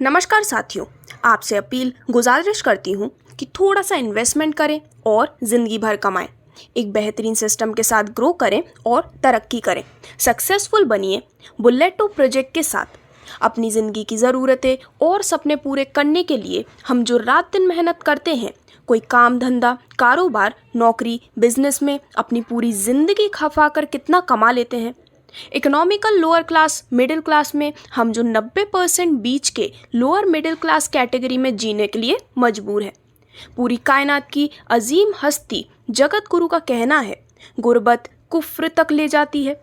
नमस्कार साथियों, आपसे अपील गुजारिश करती हूँ कि थोड़ा सा इन्वेस्टमेंट करें और ज़िंदगी भर कमाएं। एक बेहतरीन सिस्टम के साथ ग्रो करें और तरक्की करें। सक्सेसफुल बनिए बुलेटो प्रोजेक्ट के साथ। अपनी ज़िंदगी की ज़रूरतें और सपने पूरे करने के लिए हम जो रात दिन मेहनत करते हैं, कोई काम धंधा, कारोबार, नौकरी, बिजनेस में अपनी पूरी ज़िंदगी खपा कर कितना कमा लेते हैं। Economical lower class middle class में हम जो 90% बीच के लोअर मिडिल क्लास कैटेगरी में जीने के लिए मजबूर हैं। पूरी कायनात की अजीम हस्ती जगत गुरु का कहना है, गुर्बत कुफ्र तक ले जाती है।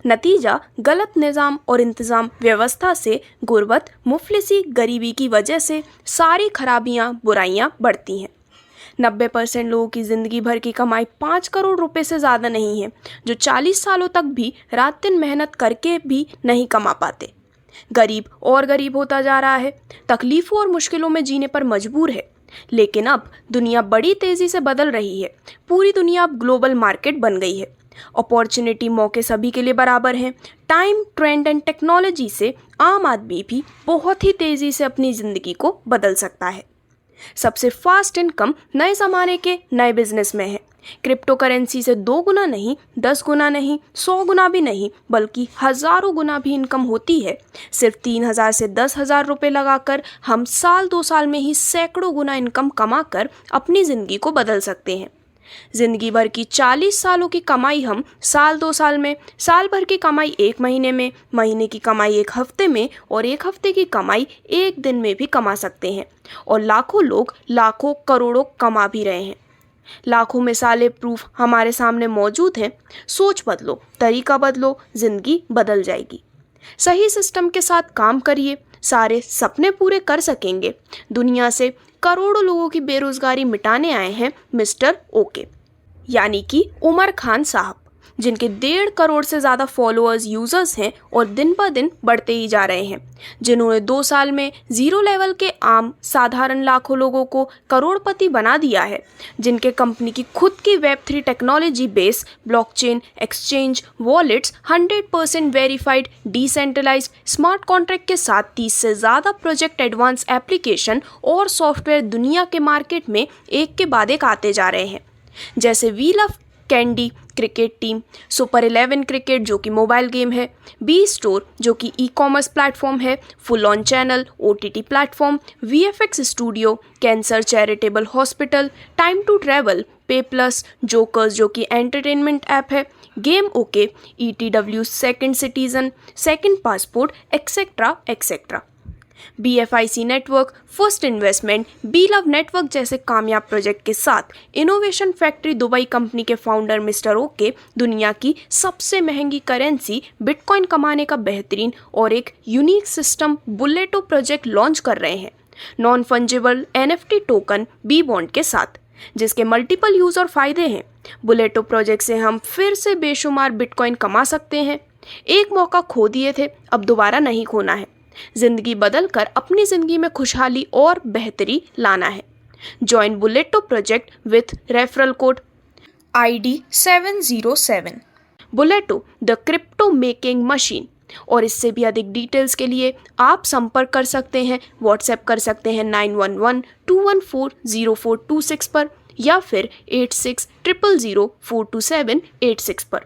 नतीजा गलत निज़ाम और इंतज़ाम व्यवस्था से गुर्बत, मुफलिसी, गरीबी की वजह से सारी खराबियाँ, बुराइयाँ बढ़ती हैं। 90% लोगों की ज़िंदगी भर की कमाई 5 करोड़ रुपए से ज़्यादा नहीं है, जो 40 सालों तक भी रात दिन मेहनत करके भी नहीं कमा पाते। गरीब और गरीब होता जा रहा है, तकलीफ़ों और मुश्किलों में जीने पर मजबूर है। लेकिन अब दुनिया बड़ी तेज़ी से बदल रही है। पूरी दुनिया अब ग्लोबल मार्केट बन गई है। अपॉर्चुनिटी, मौके सभी के लिए बराबर हैं। टाइम, ट्रेंड एंड टेक्नोलॉजी से आम आदमी भी बहुत ही तेज़ी से अपनी ज़िंदगी को बदल सकता है। सबसे फास्ट इनकम नए ज़माने के नए बिजनेस में है। क्रिप्टो करेंसी से 2 गुना नहीं, 10 गुना नहीं, 100 गुना भी नहीं, बल्कि हज़ारों गुना भी इनकम होती है। सिर्फ 3,000 से 10,000 रुपये लगाकर हम साल 2 साल में ही सैकड़ों गुना इनकम कमाकर अपनी ज़िंदगी को बदल सकते हैं। ज़िंदगी भर की 40 सालों की कमाई हम साल 2 साल में, साल भर की कमाई 1 महीने में, महीने की कमाई 1 हफ्ते में और 1 हफ्ते की कमाई 1 दिन में भी कमा सकते हैं। और लाखों लोग लाखों करोड़ों कमा भी रहे हैं। लाखों मिसालें, प्रूफ हमारे सामने मौजूद हैं। सोच बदलो, तरीका बदलो, ज़िंदगी बदल जाएगी। सही सिस्टम के साथ काम करिए, सारे सपने पूरे कर सकेंगे। दुनिया से करोड़ों लोगों की बेरोजगारी मिटाने आए हैं मिस्टर ओके, यानी कि उमर खान साहब, जिनके 1.5 करोड़ से ज़्यादा फॉलोअर्स, यूज़र्स हैं और दिन ब दिन बढ़ते ही जा रहे हैं। जिन्होंने 2 साल में ज़ीरो लेवल के आम साधारण लाखों लोगों को करोड़पति बना दिया है। जिनके कंपनी की खुद की Web3 technology base, blockchain, exchange, wallets, 100% verified, decentralised smart contract के साथ 30 से ज़्यादा प्रोजेक्ट, एडवांस एप्लीकेशन और सॉफ्टवेयर दुनिया के मार्केट में एक के बाद एक आते जा रहे हैं। जैसे we love candy cricket team, super 11 cricket जो कि मोबाइल गेम है, बी स्टोर जो कि ई-कॉमर्स प्लेटफॉर्म है, full on channel OTT platform, VFX studio, cancer charitable hospital, time to travel, pay plus, jokers जो कि एंटरटेनमेंट ऐप है, game okay, ETW, second citizen, second passport, etcetera etcetera. BFIC network, first investment, B love network जैसे कामयाब project के साथ innovation factory Dubai company के founder mister okay दुनिया की सबसे महंगी करेंसी बिटकॉइन कमाने का बेहतरीन और एक यूनिक सिस्टम बुलेटो प्रोजेक्ट लॉन्च कर रहे हैं। Non fungible NFT token B bond के साथ, जिसके मल्टीपल यूज और फायदे हैं। बुलेटो प्रोजेक्ट से हम फिर से बेशुमार बिटकॉइन कमा सकते हैं। एक मौका खो दिए थे, अब दोबारा नहीं खोना है। जिंदगी बदलकर अपनी जिंदगी में खुशहाली और बेहतरी लाना है। Join Bulleto project with referral code ID 707 Bulleto the crypto making machine. और इससे भी अधिक डिटेल्स के लिए आप संपर्क कर सकते हैं, व्हाट्सएप कर सकते हैं 9112140426 पर या फिर 8600042786 पर।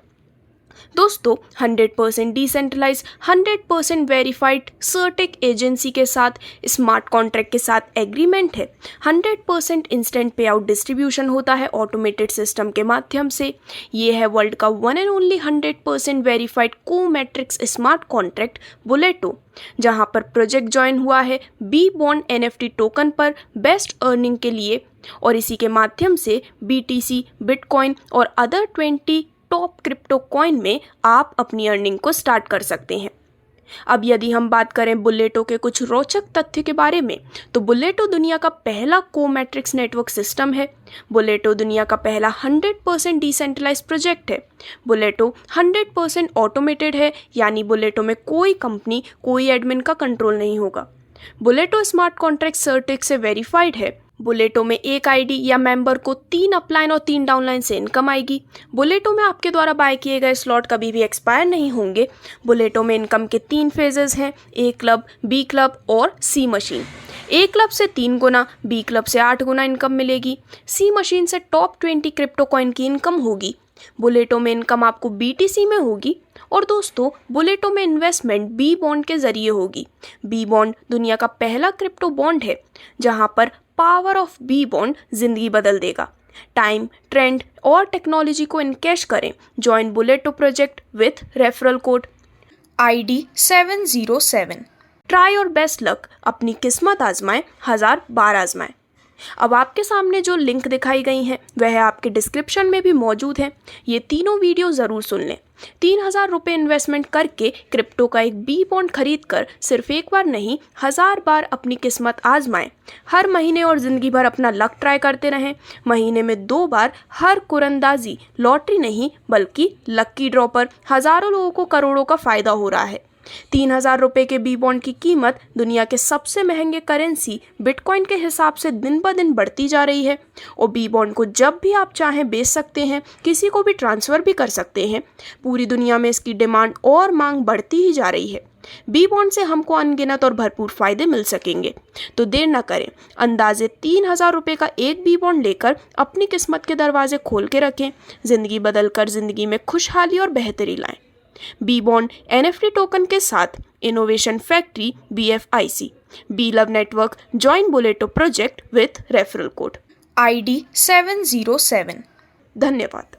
दोस्तों, 100% डिसेंट्रलाइज, 100% वेरीफाइड सर्टेक एजेंसी के साथ, स्मार्ट कॉन्ट्रैक्ट के साथ एग्रीमेंट है। 100% इंस्टेंट पे आउट डिस्ट्रीब्यूशन होता है ऑटोमेटेड सिस्टम के माध्यम से। ये है वर्ल्ड का one and only 100% verified co matrix smart contract Bulleto, जहां पर प्रोजेक्ट ज्वाइन हुआ है बी बॉन्ड NFT टोकन पर बेस्ट अर्निंग के लिए। और इसी के माध्यम से BTC, बिटकॉइन और अदर 20 टॉप क्रिप्टो कॉइन में आप अपनी अर्निंग को स्टार्ट कर सकते हैं। अब यदि हम बात करें बुलेटो के कुछ रोचक तथ्य के बारे में, तो बुलेटो दुनिया का पहला को-मैट्रिक्स नेटवर्क सिस्टम है। बुलेटो दुनिया का पहला 100% डिसेंट्रलाइज प्रोजेक्ट है। बुलेटो 100% ऑटोमेटेड है, यानी बुलेटो में कोई कंपनी, कोई एडमिन का कंट्रोल नहीं होगा। बुलेटो स्मार्ट कॉन्ट्रैक्ट सर्टेक से वेरीफाइड है। बुलेटो में एक आईडी या मेंबर को 3 अपलाइन और 3 डाउनलाइन से इनकम आएगी। बुलेटो में आपके द्वारा बाय किए गए स्लॉट कभी भी एक्सपायर नहीं होंगे। बुलेटो में इनकम के 3 फेजेस हैं, ए क्लब, बी क्लब और सी मशीन। ए क्लब से 3 गुना, बी क्लब से 8 गुना इनकम मिलेगी। सी मशीन से टॉप 20 क्रिप्टो कॉइन की इनकम होगी। बुलेटो में इनकम आपको BTC में होगी। और दोस्तों, बुलेटो में इन्वेस्टमेंट बी बॉन्ड के जरिए होगी। बी बॉन्ड दुनिया का पहला क्रिप्टो बॉन्ड है जहां पर पावर ऑफ बी बॉन्ड जिंदगी बदल देगा। टाइम, ट्रेंड और टेक्नोलॉजी को इनकैश करें। Join Bulleto project with referral code ID 707। Try और बेस्ट लक, अपनी किस्मत आजमाएं, 1000 बार आजमाएं। अब आपके सामने जो लिंक दिखाई गई हैं वह आपके डिस्क्रिप्शन में भी मौजूद है। ये तीनों वीडियो ज़रूर सुन लें। 3000 रुपये इन्वेस्टमेंट करके क्रिप्टो का एक बी बॉन्ड खरीद कर सिर्फ एक बार नहीं 1000 बार अपनी किस्मत आजमाएं। हर महीने और ज़िंदगी भर अपना लक ट्राई करते रहें। महीने में 2 बार हर कुरंदाजी लॉटरी नहीं बल्कि लक्की ड्रॉ पर हज़ारों लोगों को करोड़ों का फ़ायदा हो रहा है। 3000 रुपये के बी बॉन्ड की कीमत दुनिया के सबसे महंगे करेंसी बिटकॉइन के हिसाब से दिन ब दिन बढ़ती जा रही है। और बी बॉन्ड को जब भी आप चाहें बेच सकते हैं, किसी को भी ट्रांसफ़र भी कर सकते हैं। पूरी दुनिया में इसकी डिमांड और मांग बढ़ती ही जा रही है। बी बॉन्ड से हमको अनगिनत और भरपूर फ़ायदे मिल सकेंगे। तो देर न करें, अंदाजे 3000 रुपये का एक बी बॉन्ड लेकर अपनी किस्मत के दरवाजे खोल के रखें। ज़िंदगी बदल कर ज़िंदगी में खुशहाली और बेहतरी लाएं। बी बॉन्ड NFT टोकन के साथ innovation factory BFIC, B love network, join Bulleto project with referral code ID 707। धन्यवाद।